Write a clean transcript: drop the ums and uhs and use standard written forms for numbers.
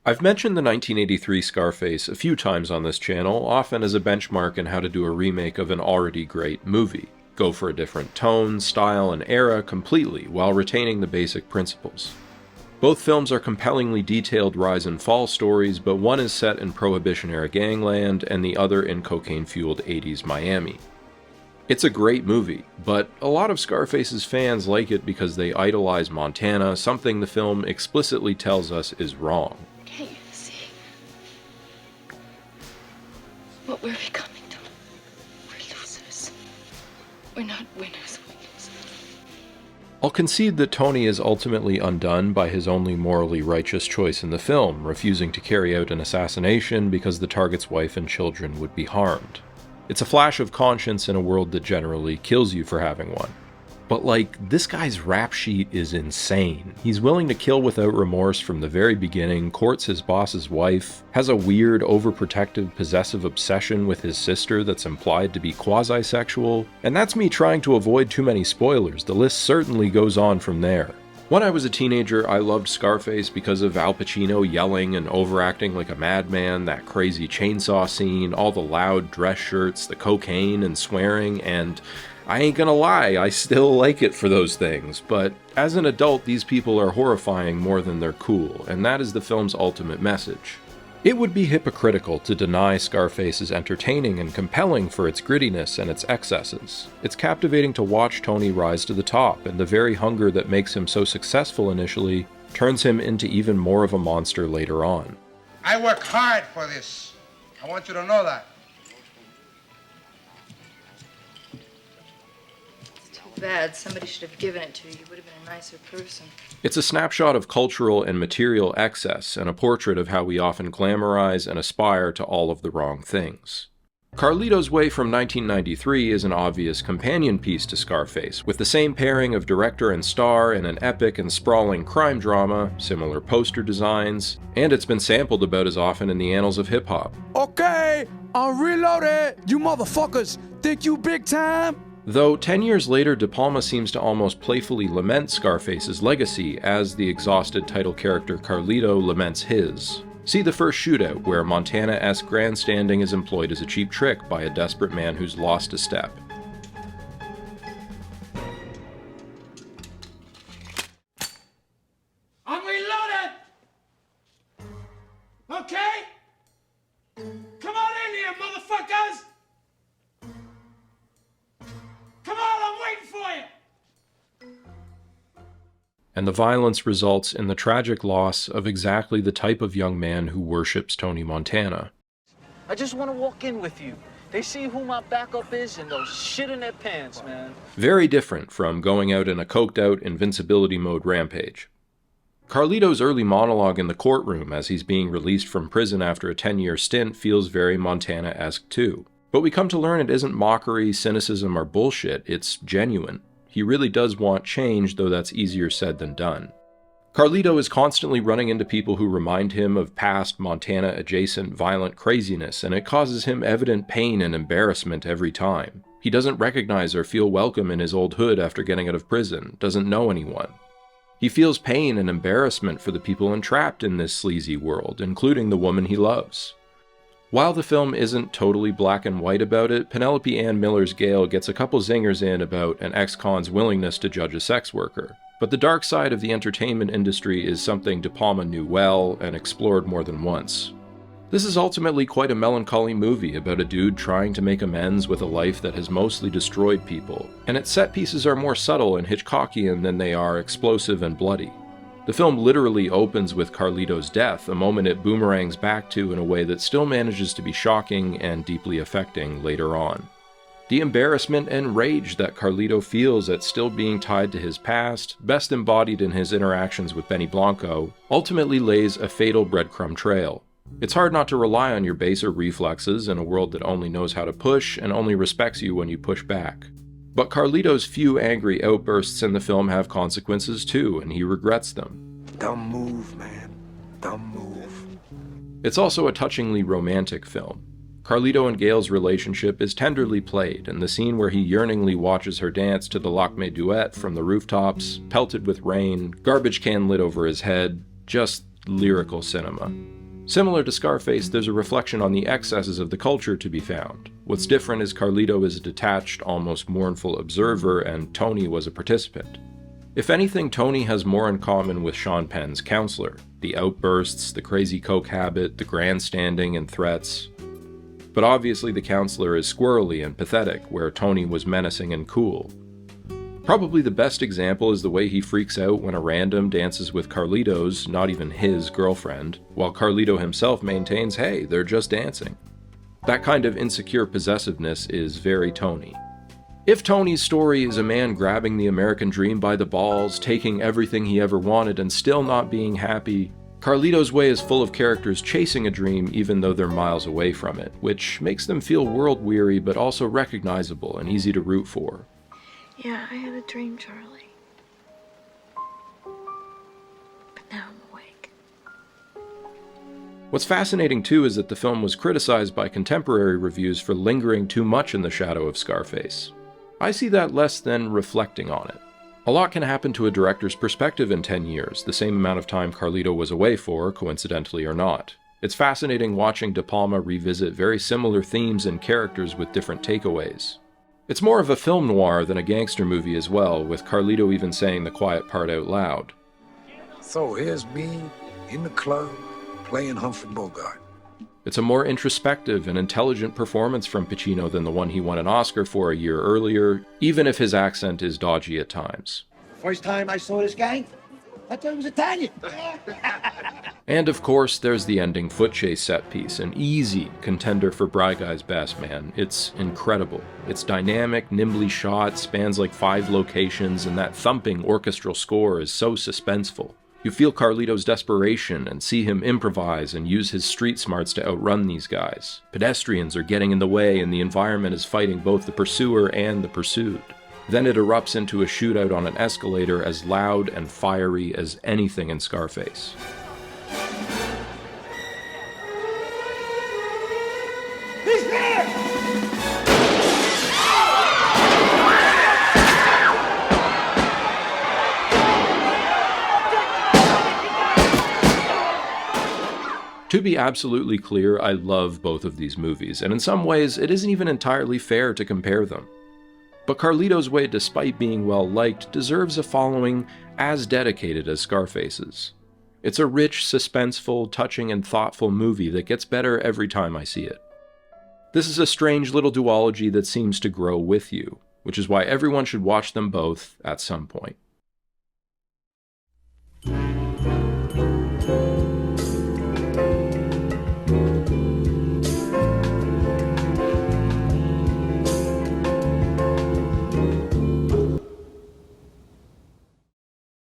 I've mentioned the 1983 Scarface a few times on this channel, often as a benchmark in how to do a remake of an already great movie. Go for a different tone, style, and era completely while retaining the basic principles. Both films are compellingly detailed rise and fall stories, but one is set in Prohibition-era gangland and the other in cocaine-fueled 80s Miami. It's a great movie, but a lot of Scarface's fans like it because they idolize Montana, something the film explicitly tells us is wrong. Can't you see what we're becoming to? We're losers. We're not winners, we're losers. I'll concede that Tony is ultimately undone by his only morally righteous choice in the film, refusing to carry out an assassination because the target's wife and children would be harmed. It's a flash of conscience in a world that generally kills you for having one. But this guy's rap sheet is insane. He's willing to kill without remorse from the very beginning, courts his boss's wife, has a weird, overprotective, possessive obsession with his sister that's implied to be quasi-sexual, and that's me trying to avoid too many spoilers. The list certainly goes on from there. When I was a teenager, I loved Scarface because of Al Pacino yelling and overacting like a madman, that crazy chainsaw scene, all the loud dress shirts, the cocaine and swearing, and I ain't gonna lie, I still like it for those things, but as an adult, these people are horrifying more than they're cool, and that is the film's ultimate message. It would be hypocritical to deny Scarface is entertaining and compelling for its grittiness and its excesses. It's captivating to watch Tony rise to the top, and the very hunger that makes him so successful initially turns him into even more of a monster later on. I work hard for this. I want you to know that. Bad. Somebody should have given it to you. You would have been a nicer person. It's a snapshot of cultural and material excess, and a portrait of how we often glamorize and aspire to all of the wrong things. Carlito's Way from 1993 is an obvious companion piece to Scarface, with the same pairing of director and star in an epic and sprawling crime drama, similar poster designs, and it's been sampled about as often in the annals of hip-hop. Okay, I'm reloaded! You motherfuckers think you big time? Though 10 years later, De Palma seems to almost playfully lament Scarface's legacy as the exhausted title character Carlito laments his. See the first shootout, where Montana-esque grandstanding is employed as a cheap trick by a desperate man who's lost a step. I'm reloaded! Okay? Come on in here, motherfuckers! Come on, I'm waiting for you! And the violence results in the tragic loss of exactly the type of young man who worships Tony Montana. I just want to walk in with you. They see who my backup is and they'll shit in their pants, man. Very different from going out in a coked-out invincibility mode rampage. Carlito's early monologue in the courtroom as he's being released from prison after a 10-year stint feels very Montana-esque too. But we come to learn it isn't mockery, cynicism, or bullshit, it's genuine. He really does want change, though that's easier said than done. Carlito is constantly running into people who remind him of past Montana-adjacent violent craziness, and it causes him evident pain and embarrassment every time. He doesn't recognize or feel welcome in his old hood after getting out of prison, doesn't know anyone. He feels pain and embarrassment for the people entrapped in this sleazy world, including the woman he loves. While the film isn't totally black and white about it, Penelope Ann Miller's Gale gets a couple zingers in about an ex-con's willingness to judge a sex worker. But the dark side of the entertainment industry is something De Palma knew well and explored more than once. This is ultimately quite a melancholy movie about a dude trying to make amends with a life that has mostly destroyed people, and its set pieces are more subtle and Hitchcockian than they are explosive and bloody. The film literally opens with Carlito's death, a moment it boomerangs back to in a way that still manages to be shocking and deeply affecting later on. The embarrassment and rage that Carlito feels at still being tied to his past, best embodied in his interactions with Benny Blanco, ultimately lays a fatal breadcrumb trail. It's hard not to rely on your baser reflexes in a world that only knows how to push and only respects you when you push back. But Carlito's few angry outbursts in the film have consequences too, and he regrets them. Dumb move, man. Dumb move. It's also a touchingly romantic film. Carlito and Gale's relationship is tenderly played, and the scene where he yearningly watches her dance to the Lakme duet from the rooftops, pelted with rain, garbage can lit over his head, just lyrical cinema. Similar to Scarface, there's a reflection on the excesses of the culture to be found. What's different is Carlito is a detached, almost mournful observer, and Tony was a participant. If anything, Tony has more in common with Sean Penn's counselor: the outbursts, the crazy coke habit, the grandstanding and threats. But obviously the counselor is squirrely and pathetic, where Tony was menacing and cool. Probably the best example is the way he freaks out when a random dances with Carlito's, not even his, girlfriend, while Carlito himself maintains, hey, they're just dancing. That kind of insecure possessiveness is very Tony. If Tony's story is a man grabbing the American dream by the balls, taking everything he ever wanted and still not being happy, Carlito's way is full of characters chasing a dream even though they're miles away from it, which makes them feel world-weary but also recognizable and easy to root for. Yeah, I had a dream, Charlie. But now I'm awake. What's fascinating too is that the film was criticized by contemporary reviews for lingering too much in the shadow of Scarface. I see that less than reflecting on it. A lot can happen to a director's perspective in 10 years, the same amount of time Carlito was away for, coincidentally or not. It's fascinating watching De Palma revisit very similar themes and characters with different takeaways. It's more of a film noir than a gangster movie as well, with Carlito even saying the quiet part out loud. So here's me in the club playing Humphrey Bogart. It's a more introspective and intelligent performance from Pacino than the one he won an Oscar for a year earlier, even if his accent is dodgy at times. First time I saw this gang, I thought it was Italian. And of course, there's the ending foot chase set piece, an easy contender for Bry Guy's best, man. It's incredible. It's dynamic, nimbly shot, spans like 5 locations, and that thumping orchestral score is so suspenseful. You feel Carlito's desperation and see him improvise and use his street smarts to outrun these guys. Pedestrians are getting in the way and the environment is fighting both the pursuer and the pursued. Then it erupts into a shootout on an escalator as loud and fiery as anything in Scarface. He's there! To be absolutely clear, I love both of these movies, and in some ways, it isn't even entirely fair to compare them. But Carlito's Way, despite being well-liked, deserves a following as dedicated as Scarface's. It's a rich, suspenseful, touching, and thoughtful movie that gets better every time I see it. This is a strange little duology that seems to grow with you, which is why everyone should watch them both at some point.